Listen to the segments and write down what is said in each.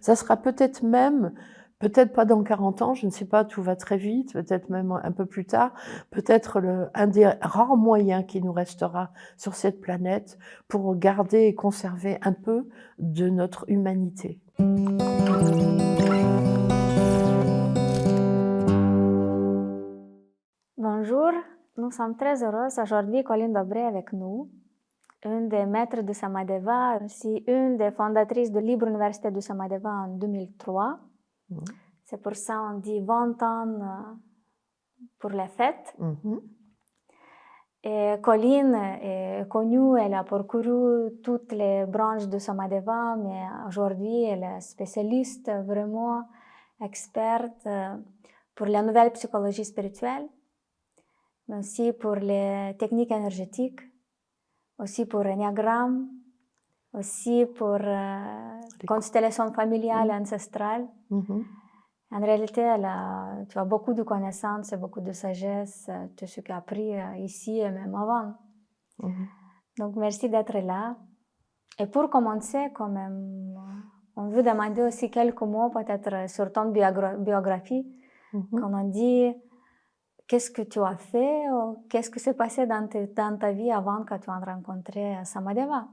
Ça sera peut-être même, peut-être pas dans 40 ans, je ne sais pas, tout va très vite, peut-être même un peu plus tard, peut-être un des rares moyens qui nous restera sur cette planète pour garder et conserver un peu de notre humanité. Bonjour, nous sommes très heureuses aujourd'hui Colline Dobré avec nous, une des maîtres de Samadeva, aussi une des fondatrices de Libre Université de Samadeva en 2003. Mmh. C'est pour ça on dit 20 ans pour les fêtes. Mmh. Et Colline est connue, elle a parcouru toutes les branches de Samadeva, mais aujourd'hui elle est spécialiste, vraiment experte pour la nouvelle psychologie spirituelle, mais aussi pour les techniques énergétiques, aussi pour l'énéagramme, aussi pour Les constellation familiale et Mmh. ancestrale. Mmh. En réalité, tu as beaucoup de connaissances et beaucoup de sagesse, tout ce que tu as appris ici et même avant. Mmh. Donc, merci d'être là. Et pour commencer, quand même, on veut demander aussi quelques mots peut-être sur ton biographie. Mmh. Quand on dit qu'est-ce que tu as fait, ou qu'est-ce qui s'est passé dans ta vie avant que tu aies rencontré Samadeva?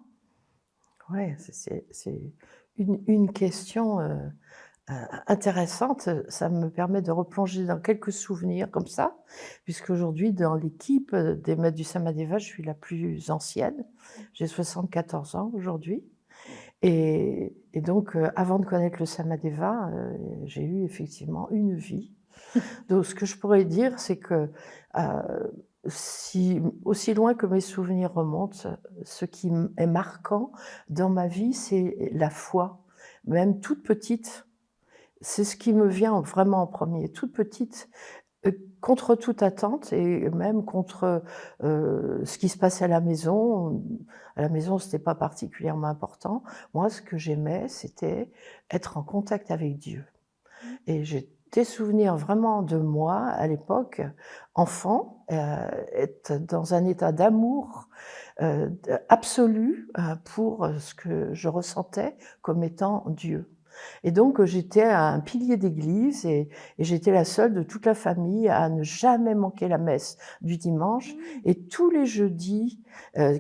Ouais, c'est une question, intéressante. Ça me permet de replonger dans quelques souvenirs comme ça, puisqu'aujourd'hui dans l'équipe, des maîtres du Samadeva, je suis la plus ancienne. J'ai 74 ans aujourd'hui et donc avant de connaître le Samadeva, j'ai eu effectivement une vie. Donc ce que je pourrais dire, c'est que, si aussi loin que mes souvenirs remontent, ce qui est marquant dans ma vie, c'est la foi. Même toute petite, c'est ce qui me vient vraiment en premier. Toute petite, contre toute attente et même contre, ce qui se passait à la maison. À la maison, c'était pas particulièrement important. Moi, ce que j'aimais, c'était être en contact avec Dieu. Et j'ai des souvenirs vraiment de moi, à l'époque, enfant, être dans un état d'amour, absolu, pour, ce que je ressentais comme étant Dieu. Et donc, j'étais un pilier d'église et j'étais la seule de toute la famille à ne jamais manquer la messe du dimanche et tous les jeudis,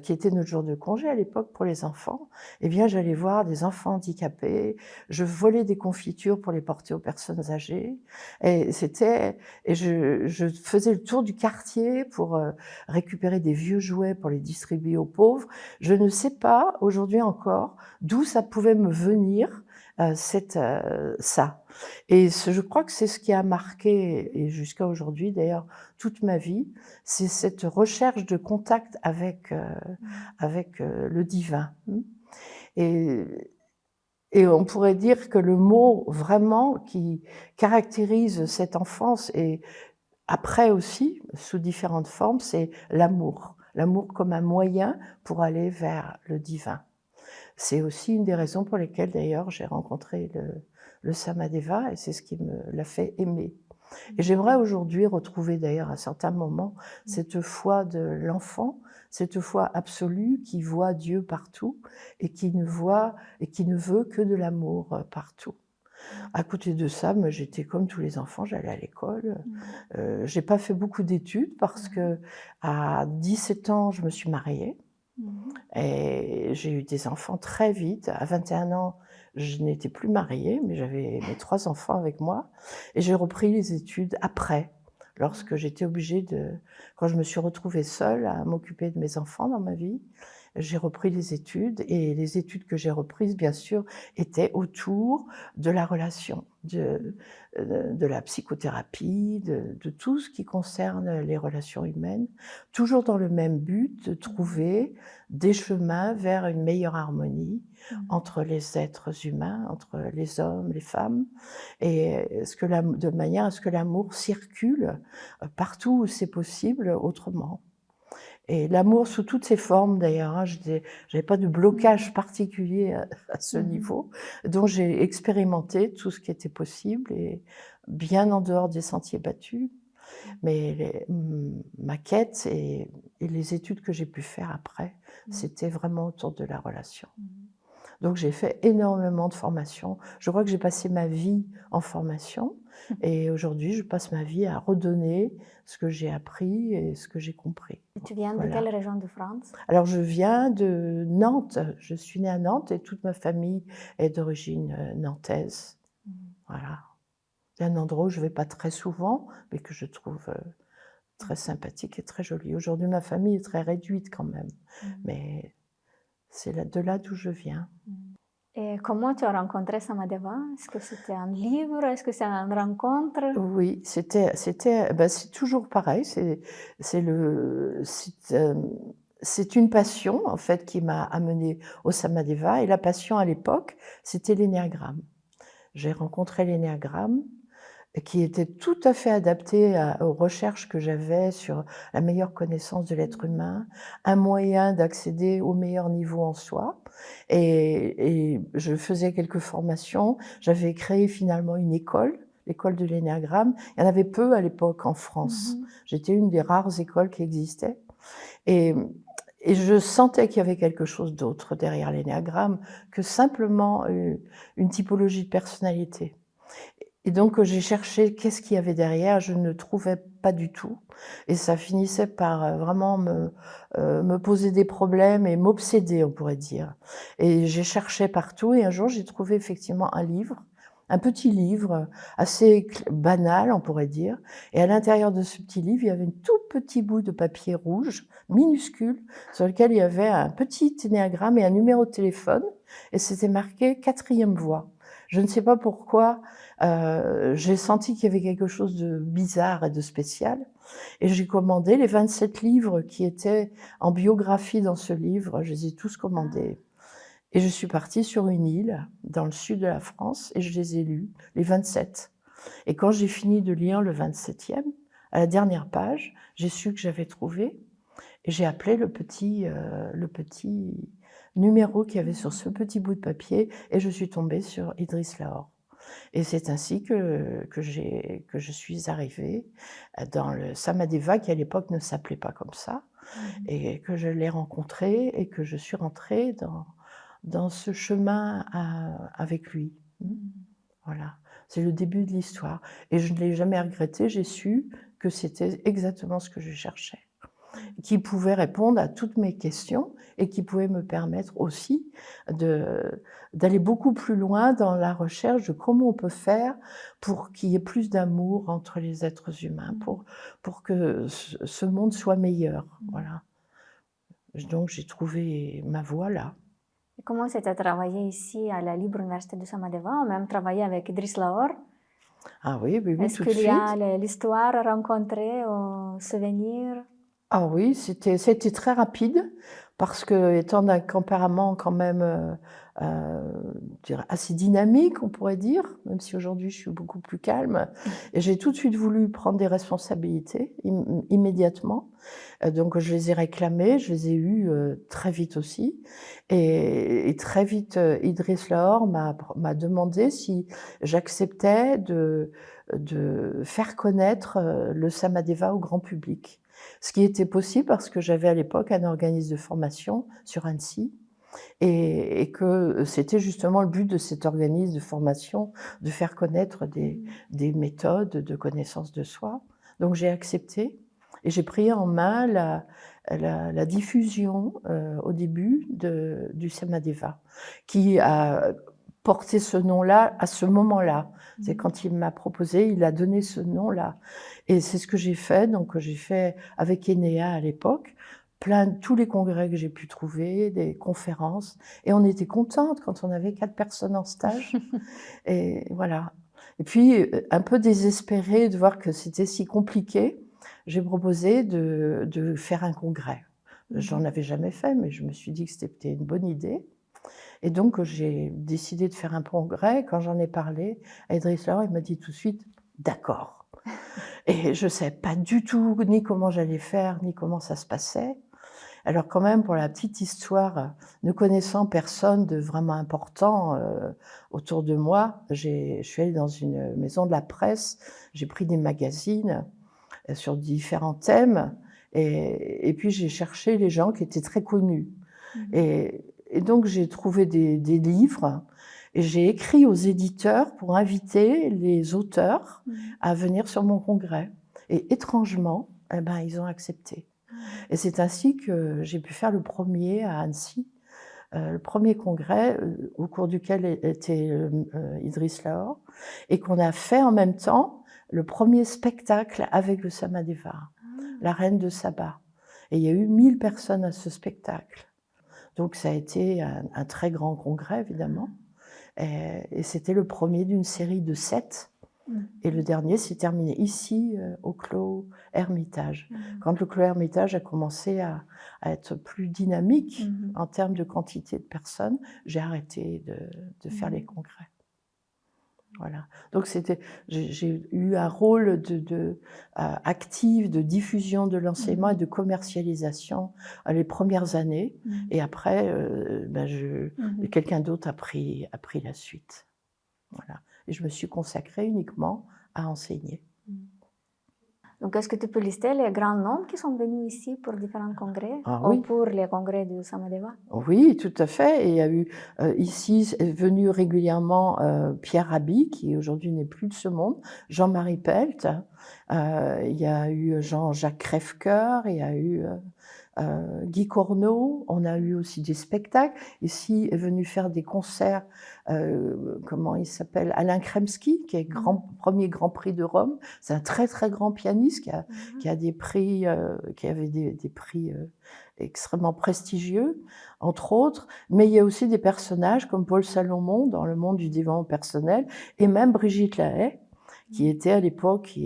qui était notre jour de congé à l'époque pour les enfants, eh bien, j'allais voir des enfants handicapés, je volais des confitures pour les porter aux personnes âgées et je faisais le tour du quartier pour, récupérer des vieux jouets pour les distribuer aux pauvres. Je ne sais pas, aujourd'hui encore, d'où ça pouvait me venir, ça. Et je crois que c'est ce qui a marqué, et jusqu'à aujourd'hui d'ailleurs, toute ma vie, c'est cette recherche de contact avec le divin. Et et on pourrait dire que le mot vraiment qui caractérise cette enfance et après aussi, sous différentes formes, c'est l'amour. L'amour comme un moyen pour aller vers le divin. C'est aussi une des raisons pour lesquelles d'ailleurs j'ai rencontré le Samadeva et c'est ce qui me l'a fait aimer. Et j'aimerais aujourd'hui retrouver d'ailleurs à certains moments cette foi de l'enfant, cette foi absolue qui voit Dieu partout et qui ne veut que de l'amour, partout. À côté de ça, moi j'étais comme tous les enfants, j'allais à l'école. J'ai pas fait beaucoup d'études parce qu'à 17 ans, je me suis mariée. Et j'ai eu des enfants très vite. À 21 ans, je n'étais plus mariée, mais j'avais mes 3 enfants avec moi et j'ai repris les études après, lorsque j'étais obligée quand je me suis retrouvée seule à m'occuper de mes enfants dans ma vie, j'ai repris les études et les études que j'ai reprises, bien sûr, étaient autour de la relation, de la psychothérapie, de tout ce qui concerne les relations humaines, toujours dans le même but de trouver des chemins vers une meilleure harmonie entre les êtres humains, entre les hommes, les femmes, et de manière à ce que l'amour circule partout où c'est possible autrement. Et l'amour sous toutes ses formes d'ailleurs, hein, j'avais pas de blocage particulier à ce niveau, donc j'ai expérimenté tout ce qui était possible et bien en dehors des sentiers battus. Mais ma quête et les études que j'ai pu faire après, c'était vraiment autour de la relation. Donc j'ai fait énormément de formations. Je crois que j'ai passé ma vie en formation et aujourd'hui je passe ma vie à redonner ce que j'ai appris et ce que j'ai compris. Tu viens de Voilà. quelle région de France? Alors je viens de Nantes, je suis née à Nantes et toute ma famille est d'origine nantaise. Voilà. C'est un endroit où je ne vais pas très souvent, mais que je trouve très sympathique et très joli. Aujourd'hui, ma famille est très réduite quand même, mais c'est de là d'où je viens. Et comment tu as rencontré Samadeva? Est-ce que c'était un livre? Est-ce que c'est une rencontre? Oui, c'est toujours pareil. C'est une passion en fait qui m'a amenée au Samadeva et la passion à l'époque, c'était l'énéagramme. J'ai rencontré l'énéagramme qui était tout à fait adapté aux recherches que j'avais sur la meilleure connaissance de l'être humain, un moyen d'accéder au meilleur niveau en soi. Et je faisais quelques formations. J'avais créé finalement une école, l'école de l'énéagramme. Il y en avait peu à l'époque en France. J'étais une des rares écoles qui existaient. Et je sentais qu'il y avait quelque chose d'autre derrière l'énéagramme que simplement une typologie de personnalité. Et donc j'ai cherché qu'est-ce qu'il y avait derrière, je ne trouvais pas du tout. Et ça finissait par vraiment me poser des problèmes et m'obséder, on pourrait dire. Et j'ai cherché partout et un jour j'ai trouvé effectivement un livre, un petit livre assez banal, on pourrait dire. Et à l'intérieur de ce petit livre, il y avait un tout petit bout de papier rouge, minuscule, sur lequel il y avait un petit énéagramme et un numéro de téléphone. Et c'était marqué 4e voie. Je ne sais pas pourquoi, j'ai senti qu'il y avait quelque chose de bizarre et de spécial. Et j'ai commandé les 27 livres qui étaient en biographie dans ce livre, je les ai tous commandés. Et je suis partie sur une île dans le sud de la France et je les ai lus, les 27. Et quand j'ai fini de lire le 27e, à la dernière page, j'ai su que j'avais trouvé et j'ai appelé le petit numéro qu'il y avait sur ce petit bout de papier et je suis tombée sur Idriss Lahore. Et c'est ainsi que je suis arrivée dans le Samadeva, qui à l'époque ne s'appelait pas comme ça, et que je l'ai rencontré et que je suis rentrée dans ce chemin avec lui. Voilà, c'est le début de l'histoire. Et je ne l'ai jamais regretté, j'ai su que c'était exactement ce que je cherchais, qui pouvait répondre à toutes mes questions et qui pouvait me permettre aussi d'aller beaucoup plus loin dans la recherche de comment on peut faire pour qu'il y ait plus d'amour entre les êtres humains, pour que ce monde soit meilleur. Voilà. Donc j'ai trouvé ma voie là. Et comment c'était travailler ici à la Libre Université de Samadeva, ou même travailler avec Idriss Lahore? Ah oui, oui, Est-ce tout de qu'il y suite. a l'histoire à rencontrer, au souvenir? Ah oui, c'était très rapide parce que étant d'un tempérament quand même je dirais assez dynamique, on pourrait dire, même si aujourd'hui je suis beaucoup plus calme. Et j'ai tout de suite voulu prendre des responsabilités immédiatement. Donc je les ai réclamées, je les ai eues très vite aussi. Et très vite, Idriss Lahore m'a demandé si j'acceptais de faire connaître le Samadeva au grand public. Ce qui était possible parce que j'avais à l'époque un organisme de formation sur Annecy et que c'était justement le but de cet organisme de formation, de faire connaître des méthodes de connaissance de soi. Donc j'ai accepté et j'ai pris en main la diffusion au début du Samadeva, qui a porté ce nom-là à ce moment-là. C'est quand il m'a proposé, il a donné ce nom-là. Et c'est ce que j'ai fait. Donc j'ai fait avec Enea à l'époque, tous les congrès que j'ai pu trouver, des conférences. Et on était contente quand on avait 4 personnes en stage. Et voilà. Et puis, un peu désespérée de voir que c'était si compliqué, j'ai proposé de faire un congrès. J'en avais jamais fait, mais je me suis dit que c'était une bonne idée. Et donc, j'ai décidé de faire un congrès. Quand j'en ai parlé à Idriss Lahore, il m'a dit tout de suite « d'accord ». Et je ne savais pas du tout ni comment j'allais faire, ni comment ça se passait. Alors quand même, pour la petite histoire, ne connaissant personne de vraiment important autour de moi, je suis allée dans une maison de la presse, j'ai pris des magazines sur différents thèmes, et puis j'ai cherché les gens qui étaient très connus. Et et donc j'ai trouvé des livres et j'ai écrit aux éditeurs pour inviter les auteurs à venir sur mon congrès. Et étrangement, eh ben, ils ont accepté. Et c'est ainsi que j'ai pu faire le premier à Annecy, le premier congrès au cours duquel était Idriss Lahore, et qu'on a fait en même temps le premier spectacle avec le Samadeva, la reine de Saba. Et il y a eu 1000 personnes à ce spectacle. Donc ça a été un très grand congrès, évidemment. Et c'était le premier d'une série de 7. Et le dernier s'est terminé ici, au Clos Hermitage. Quand le Clos Hermitage a commencé à être plus dynamique en termes de quantité de personnes, j'ai arrêté de faire les congrès. Voilà. Donc j'ai eu un rôle actif de diffusion de l'enseignement et de commercialisation les premières années. Et après, quelqu'un d'autre a pris la suite. Voilà. Et je me suis consacrée uniquement à enseigner. Donc, est-ce que tu peux lister les grands noms qui sont venus ici pour différents congrès Oui. ou pour les congrès du Samadeva? Oui, tout à fait. Et il y a eu ici est venu régulièrement Pierre Rabhi, qui aujourd'hui n'est plus de ce monde, Jean-Marie Pelt, il y a eu Jean-Jacques Crèvecoeur, il y a eu Guy Corneau, on a eu aussi des spectacles. Ici est venu faire des concerts, comment il s'appelle, Alain Kremski, qui est premier Grand Prix de Rome. C'est un très très grand pianiste qui a des prix, qui avait des prix extrêmement prestigieux, entre autres. Mais il y a aussi des personnages comme Paul Salomon dans le monde du développement personnel, et même Brigitte Lahaie, qui était à l'époque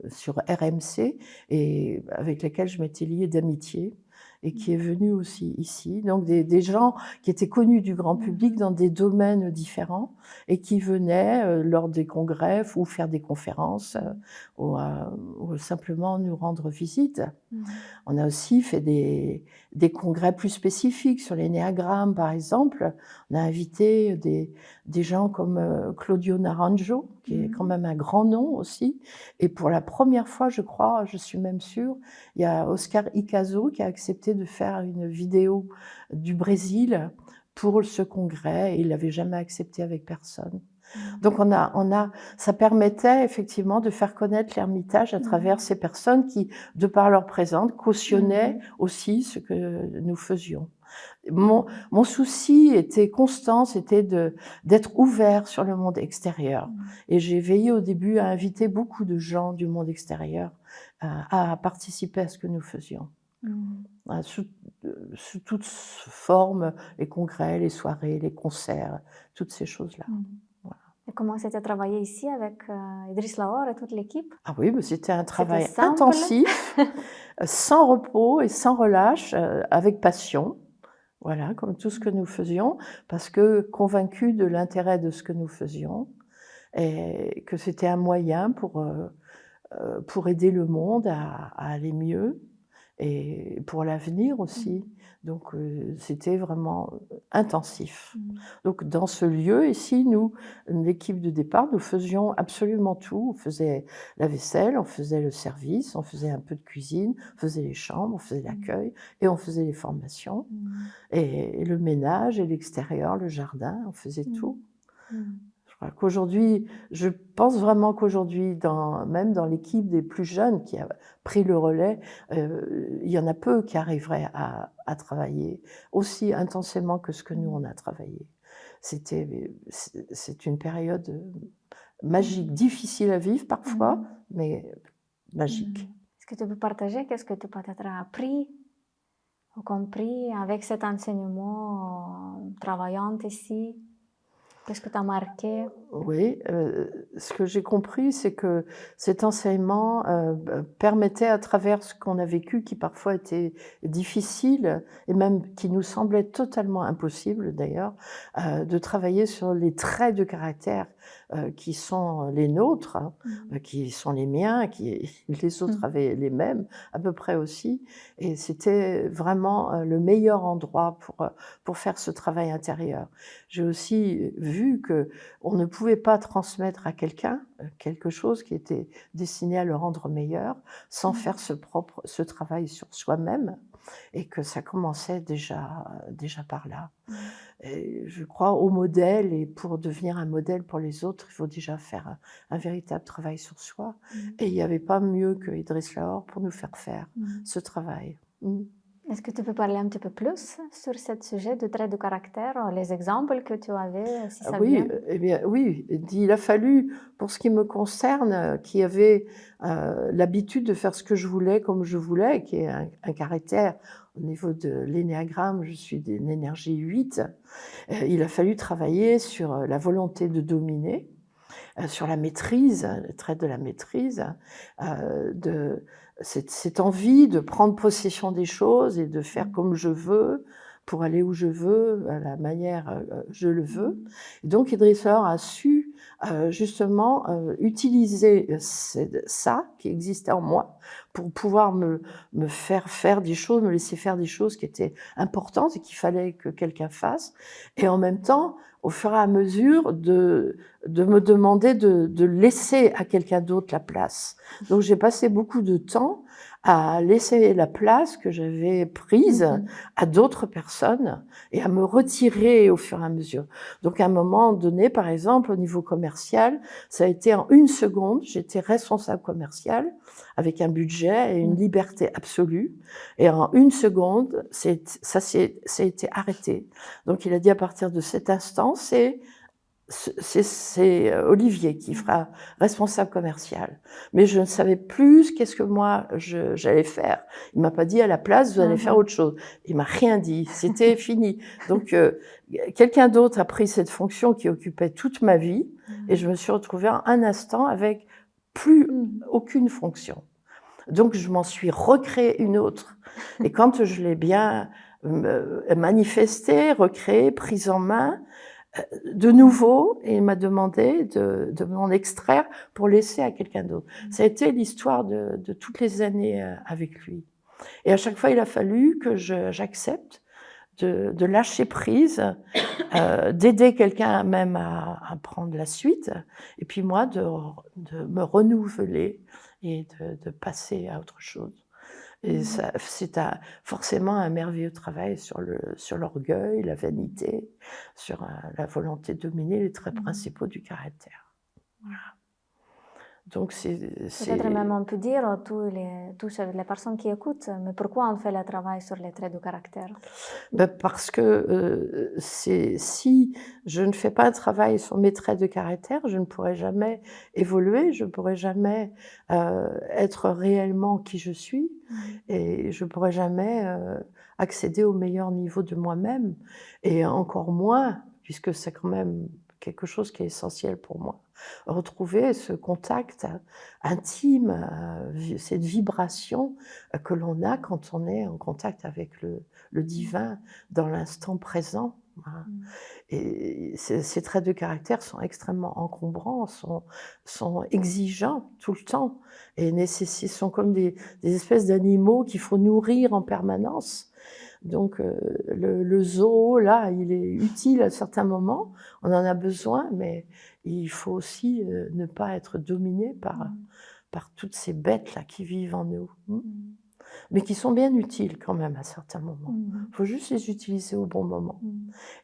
sur RMC et avec laquelle je m'étais liée d'amitié et qui est venue aussi ici. Donc des gens qui étaient connus du grand public dans des domaines différents et qui venaient lors des congrès ou faire des conférences ou simplement nous rendre visite. On a aussi fait des congrès plus spécifiques sur l'énéagramme, par exemple. On a invité des gens comme Claudio Naranjo, qui est quand même un grand nom aussi. Et pour la première fois, je crois, je suis même sûre, il y a Oscar Icazo qui a accepté de faire une vidéo du Brésil pour ce congrès. Et il l'avait jamais accepté avec personne. Donc ça permettait effectivement de faire connaître l'Ermitage à travers ces personnes qui, de par leur présence, cautionnaient aussi ce que nous faisions. Mon souci était constant, c'était d'être ouvert sur le monde extérieur. Et j'ai veillé au début à inviter beaucoup de gens du monde extérieur à participer à ce que nous faisions. Sous toutes formes, les congrès, les soirées, les concerts, toutes ces choses-là. Et comment c'était travailler ici avec Idriss Lahore et toute l'équipe? Ah oui, mais c'était un travail simple. intensif, sans repos et sans relâche, avec passion. Voilà, comme tout ce que nous faisions, parce que convaincus de l'intérêt de ce que nous faisions et que c'était un moyen pour aider le monde à aller mieux et pour l'avenir aussi. Donc c'était vraiment intensif. Donc dans ce lieu ici, nous, l'équipe de départ, nous faisions absolument tout. On faisait la vaisselle, on faisait le service, on faisait un peu de cuisine, on faisait les chambres, on faisait l'accueil et on faisait les formations. Et le ménage et l'extérieur, le jardin, on faisait tout. Je pense vraiment qu'aujourd'hui, même dans l'équipe des plus jeunes qui a pris le relais, il y en a peu qui arriveraient à travailler aussi intensément que ce que nous, on a travaillé. C'est une période magique, difficile à vivre parfois, mais magique. Est-ce que tu peux partager qu'est-ce que tu peut-être as appris ou compris avec cet enseignement travaillant ici? Qu'est-ce que tu as marqué? Oui, ce que j'ai compris, c'est que cet enseignement permettait, à travers ce qu'on a vécu, qui parfois était difficile, et même qui nous semblait totalement impossible d'ailleurs, de travailler sur les traits de caractère qui sont les nôtres, qui sont les miens, les autres avaient les mêmes, à peu près aussi, et c'était vraiment le meilleur endroit pour faire ce travail intérieur. J'ai aussi vu qu'on ne pouvait pas transmettre à quelqu'un quelque chose qui était destiné à le rendre meilleur sans faire ce travail sur soi-même. et que ça commençait déjà par là. Et je crois au modèle, et pour devenir un modèle pour les autres, il faut déjà faire un véritable travail sur soi. Et il n'y avait pas mieux que Idriss Lahore pour nous faire ce travail. Est-ce que tu peux parler un petit peu plus sur ce sujet de traits de caractère, les exemples que tu avais, si ça Oui, vient? eh bien, oui, il a fallu, pour ce qui me concerne, qui avait l'habitude de faire ce que je voulais comme je voulais, qui est un caractère, au niveau de l'énéagramme, je suis d'une énergie 8, il a fallu travailler sur la volonté de dominer, sur la maîtrise, le trait de la maîtrise, de cette envie de prendre possession des choses et de faire comme je veux, pour aller où je veux, à la manière je le veux. Et donc Idriss Lahore a su justement utiliser ça qui existait en moi pour pouvoir me faire des choses, me laisser faire des choses qui étaient importantes et qu'il fallait que quelqu'un fasse. Et en même temps, au fur et à mesure, de me demander de laisser à quelqu'un d'autre la place. Donc j'ai passé beaucoup de temps à laisser la place que j'avais prise à d'autres personnes et à me retirer au fur et à mesure. Donc à un moment donné, par exemple, au niveau commercial, ça a été en 1 seconde, j'étais responsable commerciale avec un budget et une liberté absolue. Et en 1 seconde, ça a été arrêté. Donc il a dit à partir de cet instant, c'est Olivier qui fera responsable commercial. Mais je ne savais plus qu'est-ce que moi j'allais faire. Il m'a pas dit à la place, vous allez faire autre chose. Il m'a rien dit. C'était fini. Donc, quelqu'un d'autre a pris cette fonction qui occupait toute ma vie et je me suis retrouvée en un instant avec plus aucune fonction. Donc, je m'en suis recréée une autre. Et quand je l'ai bien manifestée, recréée, prise en main, de nouveau, et il m'a demandé de m'en extraire pour laisser à quelqu'un d'autre. Ça a été l'histoire de toutes les années avec lui. Et à chaque fois, il a fallu que j'accepte de lâcher prise, d'aider quelqu'un même à prendre la suite, et puis moi de me renouveler et de passer à autre chose. Et c'est forcément un merveilleux travail sur l'orgueil, la vanité, sur la volonté de dominer les traits principaux du caractère. Voilà. Donc Peut-être même on peut dire à tous les personnes qui écoutent, mais pourquoi on fait le travail sur les traits de caractère? Parce que si je ne fais pas un travail sur mes traits de caractère, je ne pourrai jamais évoluer, je ne pourrai jamais être réellement qui je suis, et je ne pourrai jamais accéder au meilleur niveau de moi-même, et encore moins, puisque c'est quand même quelque chose qui est essentiel pour moi, retrouver ce contact intime, cette vibration que l'on a quand on est en contact avec le divin dans l'instant présent. Voilà. Et ces traits de caractère sont extrêmement encombrants, sont exigeants tout le temps, et sont comme des espèces d'animaux qu'il faut nourrir en permanence. Donc le zoo, là, il est utile à certains moments, on en a besoin, mais il faut aussi ne pas être dominé par toutes ces bêtes-là qui vivent en nous. Mais qui sont bien utiles quand même à certains moments. Il faut juste les utiliser au bon moment.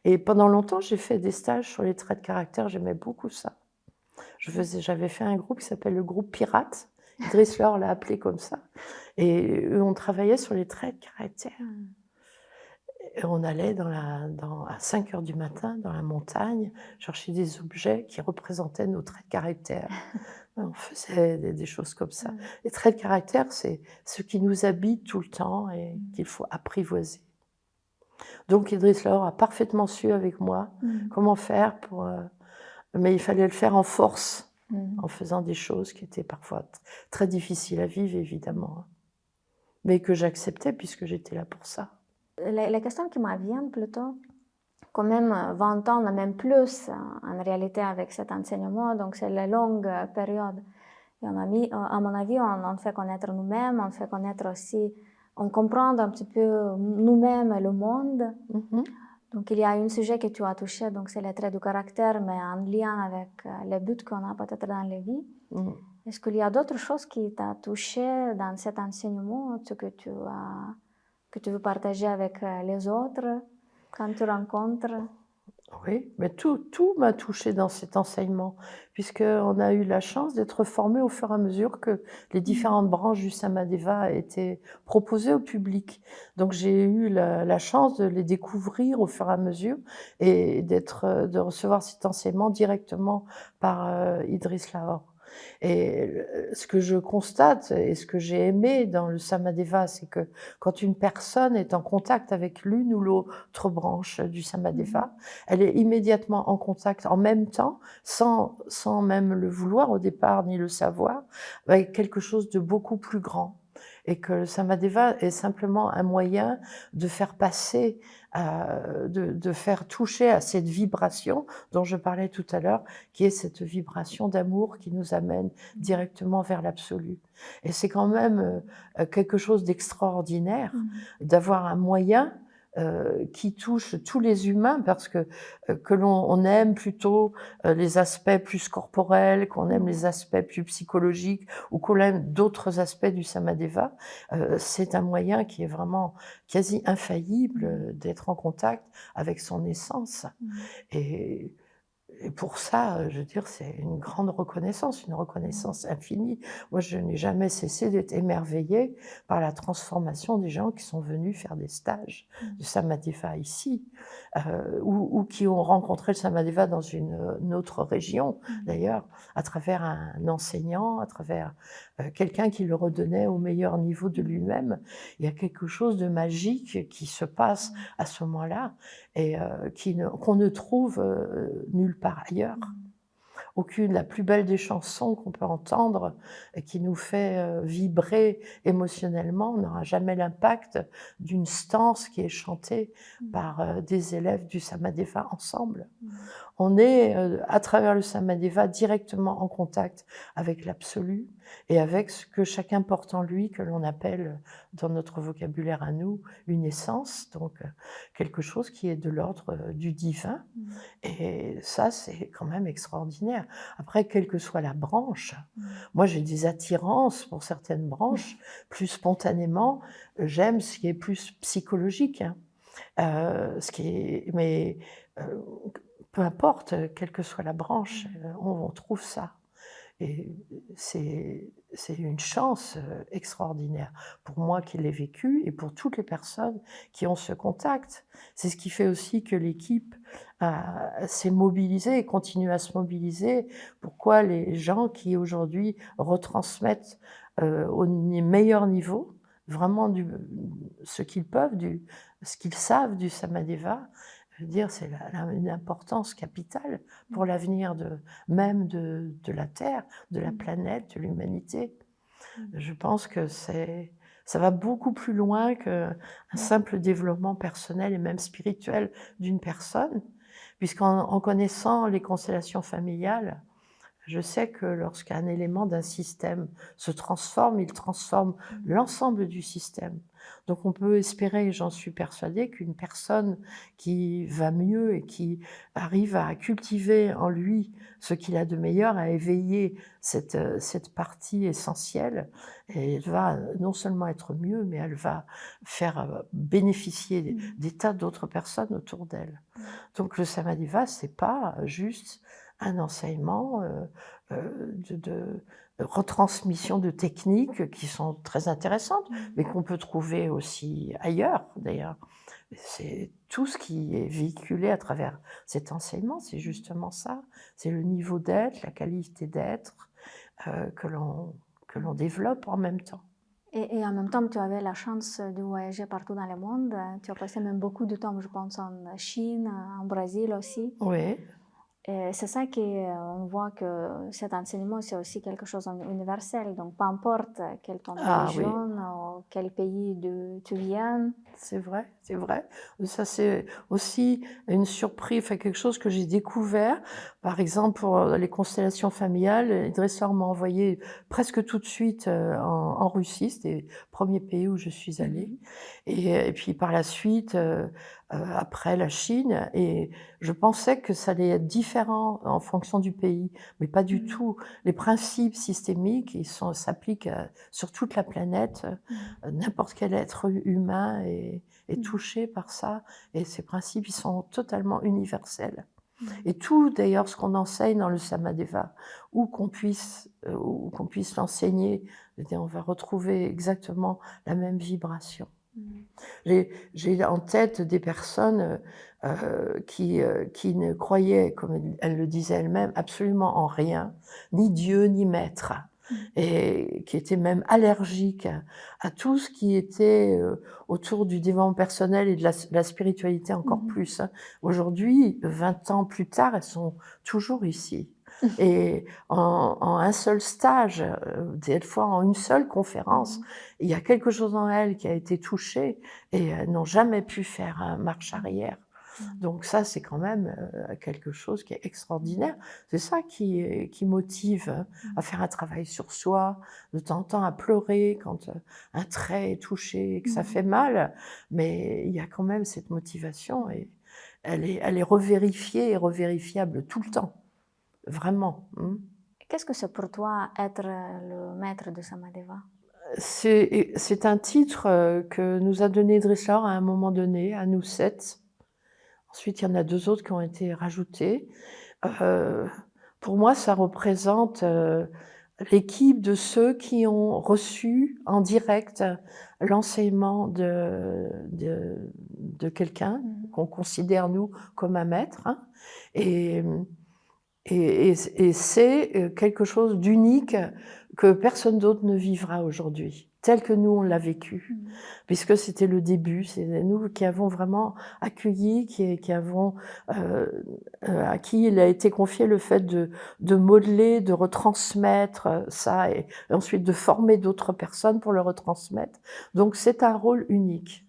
Et pendant longtemps, j'ai fait des stages sur les traits de caractère, j'aimais beaucoup ça. J'avais fait un groupe qui s'appelle le groupe Pirate, Idriss Lahore l'a appelé comme ça, et on travaillait sur les traits de caractère. Et on allait à 5 heures du matin dans la montagne chercher des objets qui représentaient nos traits de caractère. On faisait des choses comme ça. Les traits de caractère, c'est ce qui nous habite tout le temps et qu'il faut apprivoiser. Donc Idriss Lahore a parfaitement su avec moi comment faire mais il fallait le faire en force, en faisant des choses qui étaient parfois très difficiles à vivre, évidemment, mais que j'acceptais puisque j'étais là pour ça. Les questions qui me viennent plutôt, quand même 20 ans, même plus en réalité avec cet enseignement, donc c'est la longue période. Et à mon avis, on fait connaître nous-mêmes, on fait connaître aussi, on comprend un petit peu nous-mêmes et le monde. Donc il y a un sujet que tu as touché, donc c'est les traits du caractère, mais en lien avec les buts qu'on a peut-être dans la vie. Est-ce qu'il y a d'autres choses qui t'ont touché dans cet enseignement, ce que tu as que tu veux partager avec les autres quand tu rencontres? Oui, mais tout m'a touchée dans cet enseignement, puisqu'on a eu la chance d'être formés au fur et à mesure que les différentes branches du Samadeva étaient proposées au public. Donc j'ai eu la chance de les découvrir au fur et à mesure et de recevoir cet enseignement directement par Idriss Lahore. Et ce que je constate et ce que j'ai aimé dans le Samadeva, c'est que quand une personne est en contact avec l'une ou l'autre branche du Samadeva, elle est immédiatement en contact en même temps, sans même le vouloir au départ ni le savoir, avec quelque chose de beaucoup plus grand. Et que le Samadeva est simplement un moyen de faire passer, de faire toucher à cette vibration dont je parlais tout à l'heure, qui est cette vibration d'amour qui nous amène directement vers l'absolu. Et c'est quand même quelque chose d'extraordinaire d'avoir un moyen qui touche tous les humains, parce que l'on aime plutôt les aspects plus corporels, qu'on aime les aspects plus psychologiques, ou qu'on aime d'autres aspects du Samadeva, c'est un moyen qui est vraiment quasi infaillible d'être en contact avec son essence. Et pour ça, je veux dire, c'est une grande reconnaissance, une reconnaissance infinie. Moi, je n'ai jamais cessé d'être émerveillée par la transformation des gens qui sont venus faire des stages de Samadeva ici, ou qui ont rencontré le Samadeva dans une autre région, d'ailleurs, à travers un enseignant, à travers quelqu'un qui le redonnait au meilleur niveau de lui-même. Il y a quelque chose de magique qui se passe à ce moment-là et qu'on ne trouve nulle part ailleurs. La plus belle des chansons qu'on peut entendre et qui nous fait vibrer émotionnellement n'aura jamais l'impact d'une stance qui est chantée par des élèves du Samadeva ensemble. On est, à travers le Samadeva, directement en contact avec l'absolu et avec ce que chacun porte en lui, que l'on appelle, dans notre vocabulaire à nous, une essence, donc quelque chose qui est de l'ordre du divin. Et ça, c'est quand même extraordinaire. Après, quelle que soit la branche, moi j'ai des attirances pour certaines branches, plus spontanément, j'aime ce qui est plus psychologique, hein. Mais peu importe, quelle que soit la branche, on trouve ça. Et c'est une chance extraordinaire pour moi qui l'ai vécu et pour toutes les personnes qui ont ce contact. C'est ce qui fait aussi que l'équipe s'est mobilisée et continue à se mobiliser. Pourquoi les gens qui aujourd'hui retransmettent au meilleur niveau, vraiment ce qu'ils peuvent, ce qu'ils savent du Samadeva, je veux dire, c'est une importance capitale pour l'avenir même de la Terre, de la planète, de l'humanité. Je pense que ça va beaucoup plus loin qu'un simple développement personnel et même spirituel d'une personne, puisqu'en connaissant les constellations familiales, je sais que lorsqu'un élément d'un système se transforme, il transforme l'ensemble du système. Donc on peut espérer, j'en suis persuadée, qu'une personne qui va mieux et qui arrive à cultiver en lui ce qu'il a de meilleur, à éveiller cette partie essentielle, et elle va non seulement être mieux, mais elle va faire bénéficier des tas d'autres personnes autour d'elle. Donc le Samadeva, c'est pas juste un enseignement de retransmission de techniques qui sont très intéressantes, mais qu'on peut trouver aussi ailleurs, d'ailleurs. C'est tout ce qui est véhiculé à travers cet enseignement, c'est justement ça. C'est le niveau d'être, la qualité d'être que l'on développe en même temps. Et en même temps, tu avais la chance de voyager partout dans le monde. Tu as passé même beaucoup de temps, je pense, en Chine, en Brésil aussi. Oui. Et c'est ça qu'on voit que cet enseignement, c'est aussi quelque chose d'universel. Donc, peu importe quelle ton religion ou quel pays tu viens. C'est vrai, c'est vrai. Ça, c'est aussi une surprise, enfin, quelque chose que j'ai découvert. Par exemple, pour les constellations familiales, Idriss Lahore m'a envoyé presque tout de suite en Russie. C'était le premier pays où je suis allée. Et puis par la suite, après la Chine, et je pensais que ça allait être différent en fonction du pays, mais pas du tout. Les principes systémiques, s'appliquent sur toute la planète. N'importe quel être humain est touché par ça, et ces principes, ils sont totalement universels. Et tout, d'ailleurs, ce qu'on enseigne dans le Samadeva, où qu'on puisse l'enseigner, on va retrouver exactement la même vibration. J'ai en tête des personnes qui ne croyaient, comme elles le disaient elles-mêmes, absolument en rien, ni Dieu, ni maître, et qui étaient même allergiques à tout ce qui était autour du développement personnel et de la spiritualité encore plus. Aujourd'hui, 20 ans plus tard, elles sont toujours ici. Et en un seul stage, des fois en une seule conférence, il y a quelque chose en elles qui a été touché, et elles n'ont jamais pu faire marche arrière. Donc ça, c'est quand même quelque chose qui est extraordinaire. C'est ça qui motive à faire un travail sur soi, de temps en temps à pleurer quand un trait est touché et que ça fait mal, mais il y a quand même cette motivation, et elle est revérifiée et revérifiable tout le temps, vraiment. Qu'est-ce que c'est pour toi être le maître de Samadeva? C'est un titre que nous a donné Dressler à un moment donné, à nous 7. Ensuite, il y en a 2 autres qui ont été rajoutés. Pour moi, ça représente l'équipe de ceux qui ont reçu en direct l'enseignement de quelqu'un qu'on considère, nous, comme un maître, hein. Et c'est quelque chose d'unique que personne d'autre ne vivra aujourd'hui, tel que nous on l'a vécu, puisque c'était le début. C'est nous qui avons vraiment accueilli, qui avons à qui il a été confié le fait de modeler, de retransmettre ça, et ensuite de former d'autres personnes pour le retransmettre. Donc c'est un rôle unique.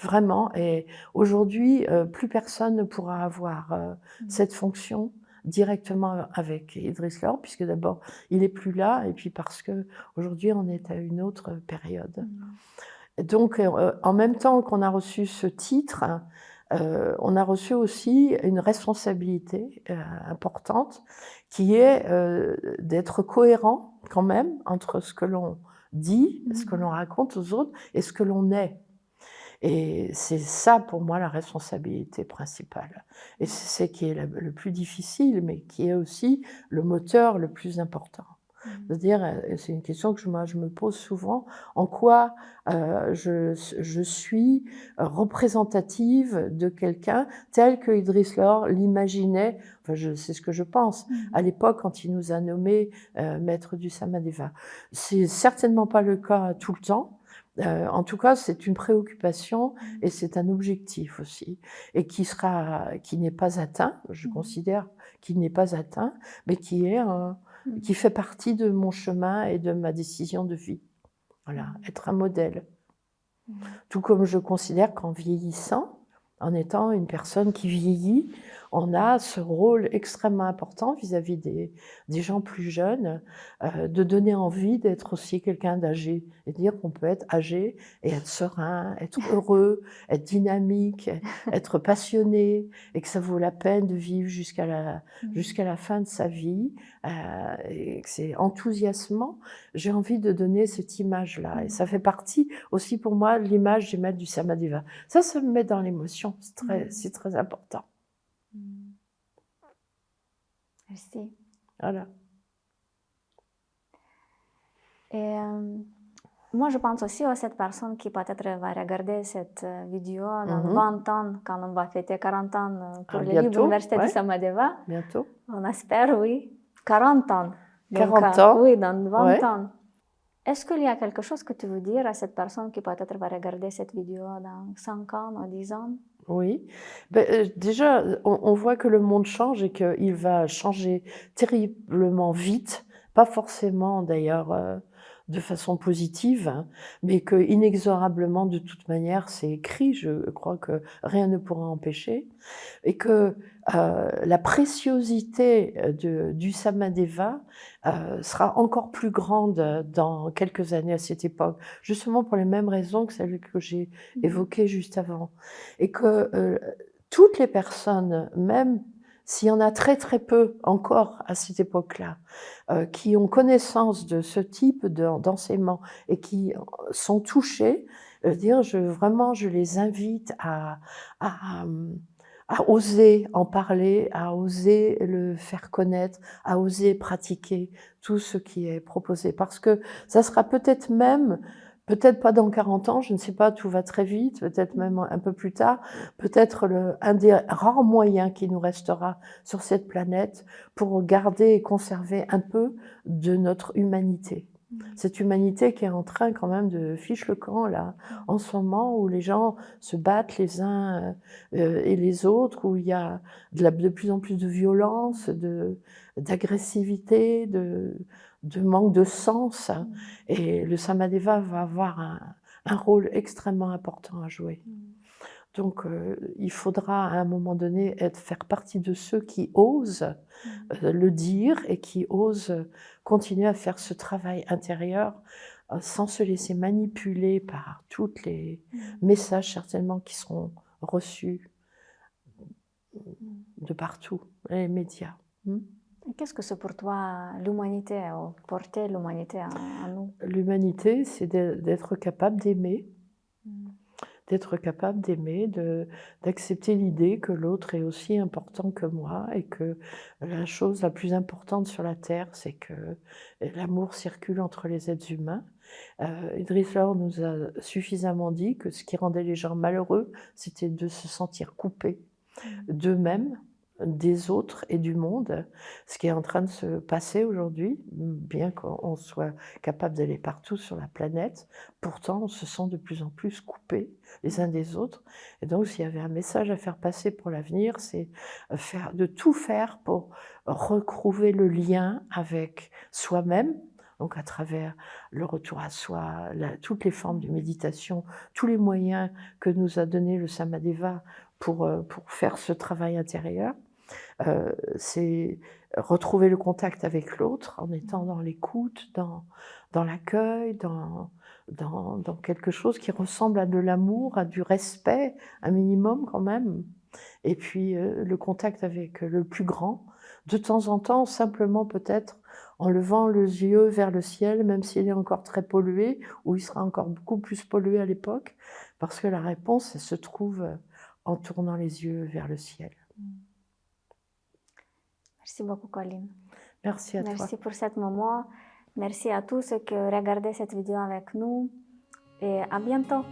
Vraiment, et aujourd'hui, plus personne ne pourra avoir cette fonction directement avec Idriss Lord, puisque d'abord, il est plus là, et puis parce qu'aujourd'hui, on est à une autre période. Donc, en même temps qu'on a reçu ce titre, on a reçu aussi une responsabilité importante, qui est d'être cohérent quand même entre ce que l'on dit, ce que l'on raconte aux autres, et ce que l'on est. Et c'est ça, pour moi, la responsabilité principale. Et c'est ce qui est le plus difficile, mais qui est aussi le moteur le plus important. C'est-à-dire, c'est une question que je me pose souvent, en quoi je suis représentative de quelqu'un tel que Idriss Lord l'imaginait, enfin c'est ce que je pense, à l'époque quand il nous a nommés maître du Samadeva. C'est certainement pas le cas tout le temps. En tout cas, c'est une préoccupation et c'est un objectif aussi, et qui n'est pas atteint, je considère qu'il n'est pas atteint, mais qui fait partie de mon chemin et de ma décision de vie. Voilà, être un modèle. Tout comme je considère qu'en vieillissant, en étant une personne qui vieillit, on a ce rôle extrêmement important vis-à-vis des gens plus jeunes, de donner envie d'être aussi quelqu'un d'âgé, et dire qu'on peut être âgé et être serein, être heureux, être dynamique, être passionné, et que ça vaut la peine de vivre jusqu'à la fin de sa vie, et que c'est enthousiasmant. J'ai envie de donner cette image-là, et ça fait partie aussi pour moi de l'image du maître du Samadeva. Ça me met dans l'émotion, c'est très important. Merci. Voilà. Et moi, je pense aussi à cette personne qui peut-être va regarder cette vidéo dans 20 ans, quand on va fêter 40 ans pour le livre Université du Samadeva. Bientôt. On espère, oui. 40 ans. Donc, 40 ans. Oui, dans 20 ans. Est-ce qu'il y a quelque chose que tu veux dire à cette personne qui peut-être va regarder cette vidéo dans 5 ans ou 10 ans? Oui. Déjà, on voit que le monde change et qu'il va changer terriblement vite, pas forcément d'ailleurs de façon positive, hein, mais que inexorablement, de toute manière, c'est écrit, je crois que rien ne pourra empêcher, et que la préciosité du Samadeva sera encore plus grande dans quelques années à cette époque, justement pour les mêmes raisons que celles que j'ai évoquées juste avant. Et que toutes les personnes, même s'il y en a très très peu encore à cette époque-là, qui ont connaissance de ce type d'enseignement et qui sont touchées, vraiment, je les invite à, à oser en parler, à oser le faire connaître, à oser pratiquer tout ce qui est proposé. Parce que ça sera peut-être même, peut-être pas dans 40 ans, je ne sais pas, tout va très vite, peut-être même un peu plus tard, peut-être un des rares moyens qui nous restera sur cette planète pour garder et conserver un peu de notre humanité. Cette humanité qui est en train quand même de fiche le camp là, en ce moment où les gens se battent les uns et les autres, où il y a de plus en plus de violence, d'agressivité, de manque de sens. Et le Samadeva va avoir un rôle extrêmement important à jouer. Donc il faudra à un moment donné faire partie de ceux qui osent le dire et qui osent continuer à faire ce travail intérieur sans se laisser manipuler par tous les messages certainement qui seront reçus de partout, les médias. Qu'est-ce que c'est pour toi l'humanité, ou porter l'humanité en nous? L'humanité, c'est d'être capable d'aimer, d'être capable d'aimer, d'accepter l'idée que l'autre est aussi important que moi et que la chose la plus importante sur la Terre, c'est que l'amour circule entre les êtres humains. Idriss Laur nous a suffisamment dit que ce qui rendait les gens malheureux, c'était de se sentir coupés d'eux-mêmes, des autres et du monde, ce qui est en train de se passer aujourd'hui, bien qu'on soit capable d'aller partout sur la planète, pourtant on se sent de plus en plus coupés les uns des autres. Et donc s'il y avait un message à faire passer pour l'avenir, c'est de tout faire pour retrouver le lien avec soi-même, donc à travers le retour à soi, toutes les formes de méditation, tous les moyens que nous a donné le Samadeva pour faire ce travail intérieur. C'est retrouver le contact avec l'autre en étant dans l'écoute, dans l'accueil, dans quelque chose qui ressemble à de l'amour, à du respect, un minimum quand même. Et puis le contact avec le plus grand, de temps en temps, simplement peut-être en levant les yeux vers le ciel, même s'il est encore très pollué, ou il sera encore beaucoup plus pollué à l'époque, parce que la réponse, elle se trouve en tournant les yeux vers le ciel. Merci beaucoup, Colline. Merci à toi. Merci pour ce moment. Merci à tous ceux qui regardaient cette vidéo avec nous. Et à bientôt.